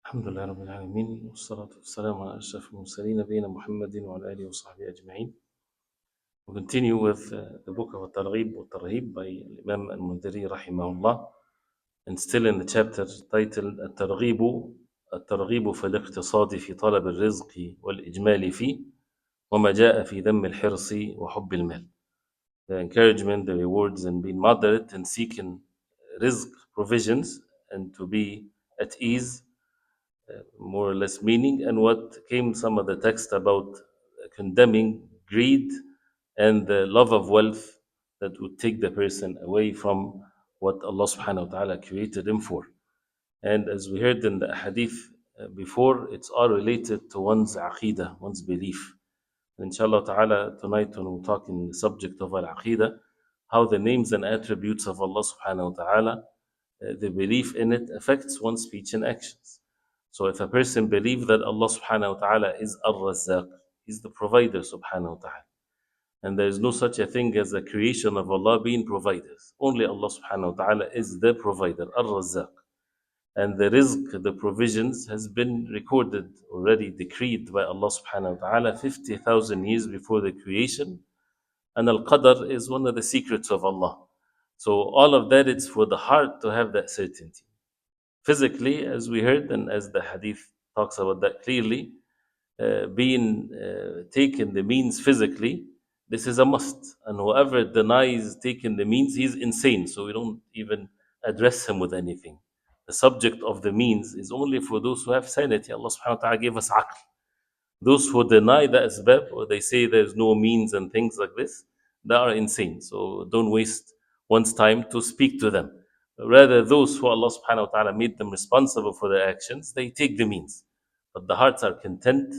الحمد لله رب العالمين والصلاة والسلام على أشرف المرسلين نبينا محمد وعلى آله وصحبه أجمعين. We continue with the book of At-Targhib wa Tarhib by Imam Al-Mundiri rahimahullah, and still in the chapter titled الترغيب في الاقتصاد في طلب الرزق والإجمال فيه وما جاء في ذم الحرص وحب المال. The encouragement, the rewards, and being moderate and seeking rizq provisions and to be at ease, more or less meaning, and what came some of the text about condemning greed and the love of wealth that would take the person away from what Allah subhanahu wa ta'ala created him for. And as we heard in the hadith before, it's all related to one's aqidah, one's belief. And inshallah ta'ala, tonight when we're talking the subject of al-aqidah, how the names and attributes of Allah subhanahu wa ta'ala, the belief in it affects one's speech and actions. So if a person believes that Allah subhanahu wa ta'ala is Ar-Razzaq, He's the provider subhanahu wa ta'ala, and there is no such a thing as a creation of Allah being providers. Only Allah subhanahu wa ta'ala is the provider, Ar-Razzaq. And the rizq, the provisions, has been recorded, already decreed by Allah subhanahu wa ta'ala 50,000 years before the creation. And Al-Qadr is one of the secrets of Allah. So all of that is for the heart to have that certainty. Physically, as we heard, and as the hadith talks about that clearly, being taken the means physically, this is a must. And whoever denies taking the means, he's insane. So we don't even address him with anything. The subject of the means is only for those who have sanity. Allah subhanahu wa ta'ala gave us aql. Those who deny the asbab, or they say there's no means and things like this, they are insane. So don't waste one's time to speak to them. Rather, those who Allah subhanahu wa ta'ala made them responsible for their actions, they take the means. But the hearts are content,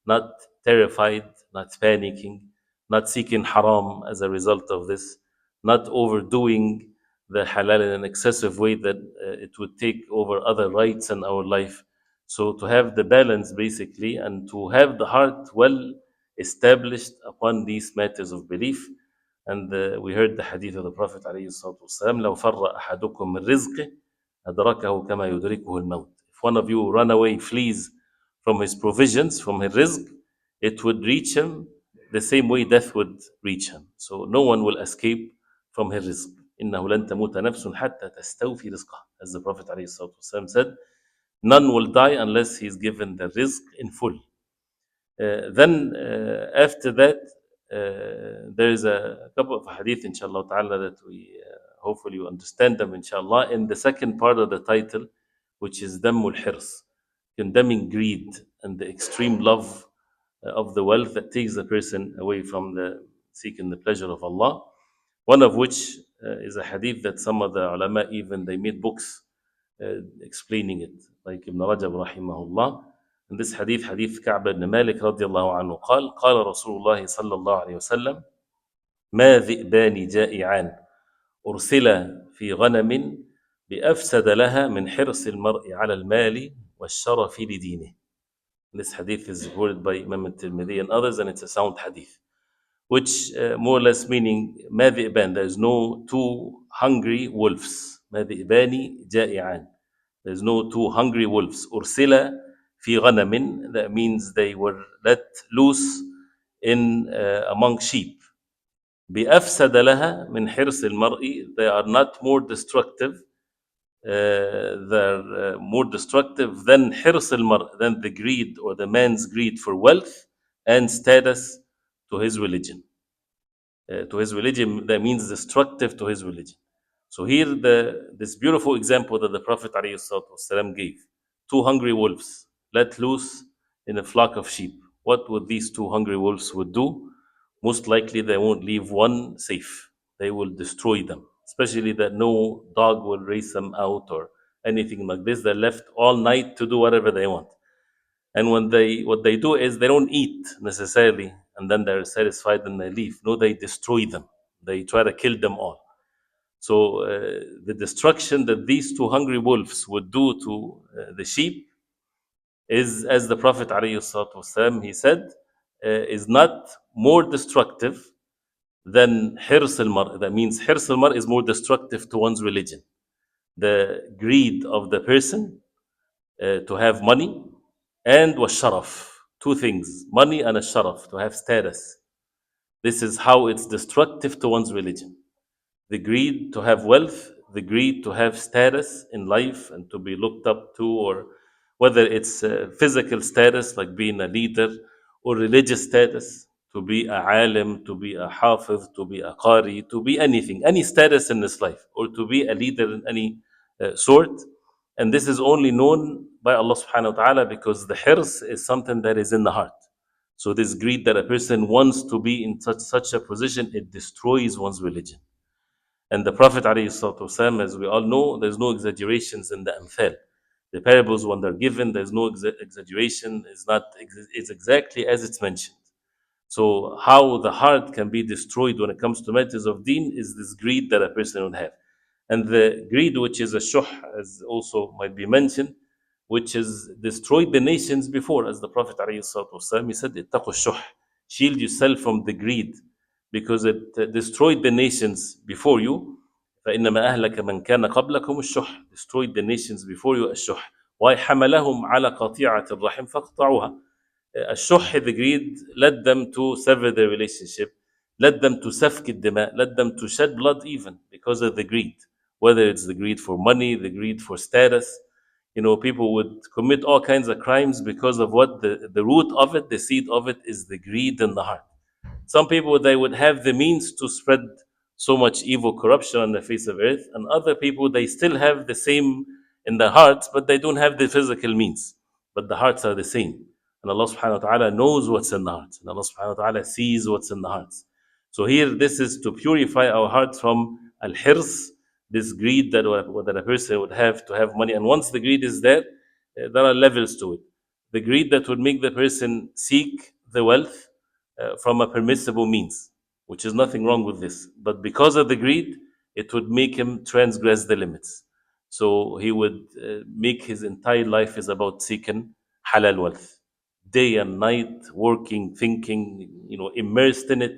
not terrified, not panicking, not seeking haram as a result of this, not overdoing the halal in an excessive way that it would take over other rights in our life. So to have the balance basically, and to have the heart well established upon these matters of belief. And we heard the hadith of the Prophet عليه الصلاة والسلام, لو فر أحدكم من رزقه أدركه كما يدركه الموت. If one of you run away, flees from his provisions, from his rizq, it would reach him the same way death would reach him. So no one will escape from his rizq. إنه لن تموت نفس حتى تستوفي رزقها. As the Prophet عليه الصلاة والسلام said, none will die unless he is given the rizq in full. Then after that, there is a couple of hadith, inshallah ta'ala, that we hopefully you understand them, inshallah, in the second part of the title, which is Dammul Hirs, condemning greed and the extreme love of the wealth that takes the person away from the seeking the pleasure of Allah. One of which is a hadith that some of the ulama, even they made books explaining it, like Ibn Rajab rahimahullah. In this hadith, hadith Ka'b ibn Malik radiallahu anhu, قال رسول الله صلى الله عليه وسلم ما ذئبان جائعان أرسلا في غنم بأفسد لها من حرص المرء على المال والشرف لدينه. This hadith is reported by Imam al-Tirmidhi and others, and it's a sound hadith, which more or less meaning ما ذئبان, there is no two hungry wolves. ما ذئبان جائعان, there's no two hungry wolves. أرسلا في غنم, that means they were let loose in among sheep. بأفسد لها من حرص المرء, they are not more destructive, they're more destructive than حرص المرء, than the greed or the man's greed for wealth and status to his religion. To his religion, that means destructive to his religion. So here, this beautiful example that the Prophet ﷺ gave: two hungry wolves let loose in a flock of sheep. What would these two hungry wolves would do? Most likely, they won't leave one safe. They will destroy them. Especially that no dog will race them out or anything like this. They're left all night to do whatever they want. And what they do is they don't eat necessarily, and then they're satisfied and they leave. No, they destroy them. They try to kill them all. So the destruction that these two hungry wolves would do to the sheep is, as the Prophet ﷺ, he said, is not more destructive than hirs al-mar. That means hirs al-mar is more destructive to one's religion. The greed of the person to have money, and was-sharaf. Two things, money and a-sharaf, to have status. This is how it's destructive to one's religion. The greed to have wealth, the greed to have status in life and to be looked up to, or whether it's physical status like being a leader, or religious status to be a alim, to be a hafiz, to be a qari, to be anything, any status in this life, or to be a leader in any sort. And this is only known by Allah subhanahu wa ta'ala, because the hirs is something that is in the heart. So this greed that a person wants to be in such a position, it destroys one's religion. And the Prophet ﷺ, as we all know, there's no exaggerations in the amthal. The parables, when they're given, there's no exaggeration. It's exactly as it's mentioned. So how the heart can be destroyed when it comes to matters of deen is this greed that a person would have. And the greed, which is a shuh, as also might be mentioned, which has destroyed the nations before, as the Prophet ﷺ, he said, "Ittaqu shuh," shield yourself from the greed, because it destroyed the nations before you. فإنما أهلك من كان قبلكم الشح, destroyed the nations before you الشح. Why حملهم على قطيعة الرحم فاقطعوها. الشح, the greed, led them to sever their relationship, led them to سفك الدماء, led them to shed blood even because of the greed. Whether it's the greed for money, the greed for status, people would commit all kinds of crimes because of what the root of it, the seed of it, is the greed in the heart. Some people, they would have the means to spread so much evil corruption on the face of earth, and other people, they still have the same in their hearts, but they don't have the physical means. But the hearts are the same. And Allah subhanahu wa ta'ala knows what's in the hearts. And Allah subhanahu wa ta'ala sees what's in the hearts. So here, this is to purify our hearts from al-hirs, this greed that a person would have to have money. And once the greed is there, there are levels to it. The greed that would make the person seek the wealth from a permissible means, which is nothing wrong with this. But because of the greed, it would make him transgress the limits. So he would make his entire life is about seeking halal wealth, day and night, working, thinking, immersed in it.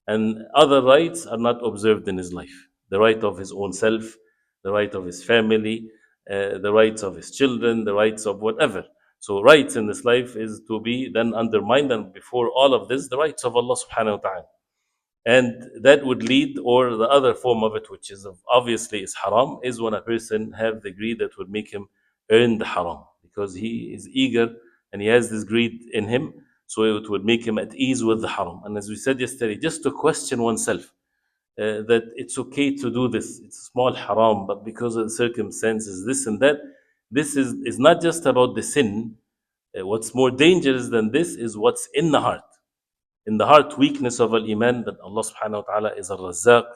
And other rights are not observed in his life. The right of his own self, the right of his family, the rights of his children, the rights of whatever. So rights in this life is to be then undermined, and before all of this, the rights of Allah subhanahu wa ta'ala. And that would lead, or the other form of it, which is obviously is haram, is when a person have the greed that would make him earn the haram, because he is eager and he has this greed in him, so it would make him at ease with the haram. And as we said yesterday, just to question oneself, that it's okay to do this, it's small haram, but because of the circumstances, this and that, this is not just about the sin. What's more dangerous than this is what's in the heart. In the heart, weakness of al-Iman, that Allah subhanahu wa ta'ala is al-Razzaq,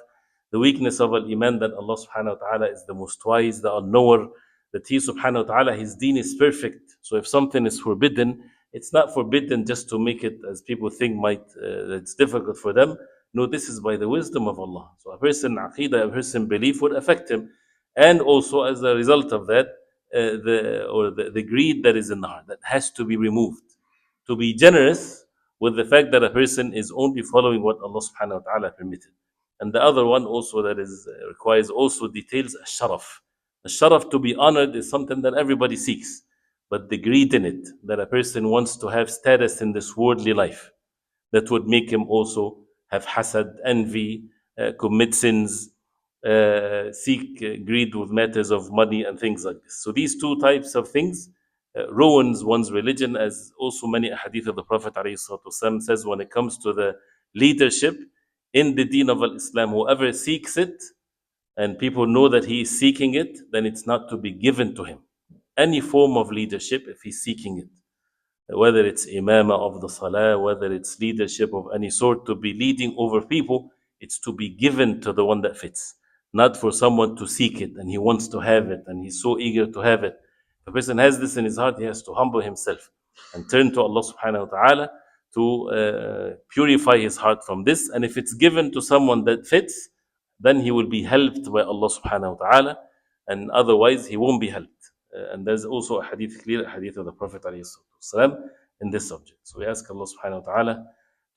the weakness of al-Iman, that Allah subhanahu wa ta'ala is the most wise, the all-knower, that He subhanahu wa ta'ala, His deen is perfect. So if something is forbidden, it's not forbidden just to make it, as people think it's difficult for them. No, this is by the wisdom of Allah. So a person aqidah, a person belief would affect him. And also as a result of that, the greed that is in the heart, that has to be removed. To be generous with the fact that a person is only following what Allah subhanahu wa ta'ala permitted. And the other one also that is requires also details sharaf. The sharaf, to be honored, is something that everybody seeks. But the greed in it, that a person wants to have status in this worldly life, that would make him also have hasad, envy, commit sins, seek greed with matters of money and things like this. So these two types of things ruins one's religion, as also many hadith of the Prophet ﷺ says, when it comes to the leadership in the deen of Islam, whoever seeks it and people know that he is seeking it, then it's not to be given to him. Any form of leadership, if he's seeking it, whether it's imama of the salah, whether it's leadership of any sort, to be leading over people, it's to be given to the one that fits, not for someone to seek it and he wants to have it and he's so eager to have it. If a person has this in his heart, he has to humble himself and turn to Allah subhanahu wa ta'ala to purify his heart from this. And if it's given to someone that fits, then he will be helped by Allah subhanahu wa ta'ala, and otherwise he won't be helped. And there's also a hadith, clear hadith of the Prophet ﷺ in this subject. So we ask Allah subhanahu wa ta'ala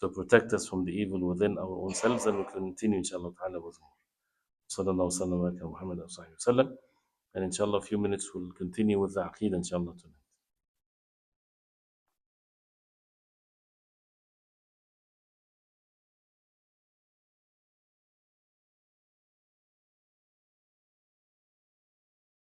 to protect us from the evil within our own selves, and we continue inshallah ta'ala with more. صلى الله وسلم على محمد وصحبه وسلم. And inshallah, a few minutes we'll continue with the Aqidah, inshallah, tonight.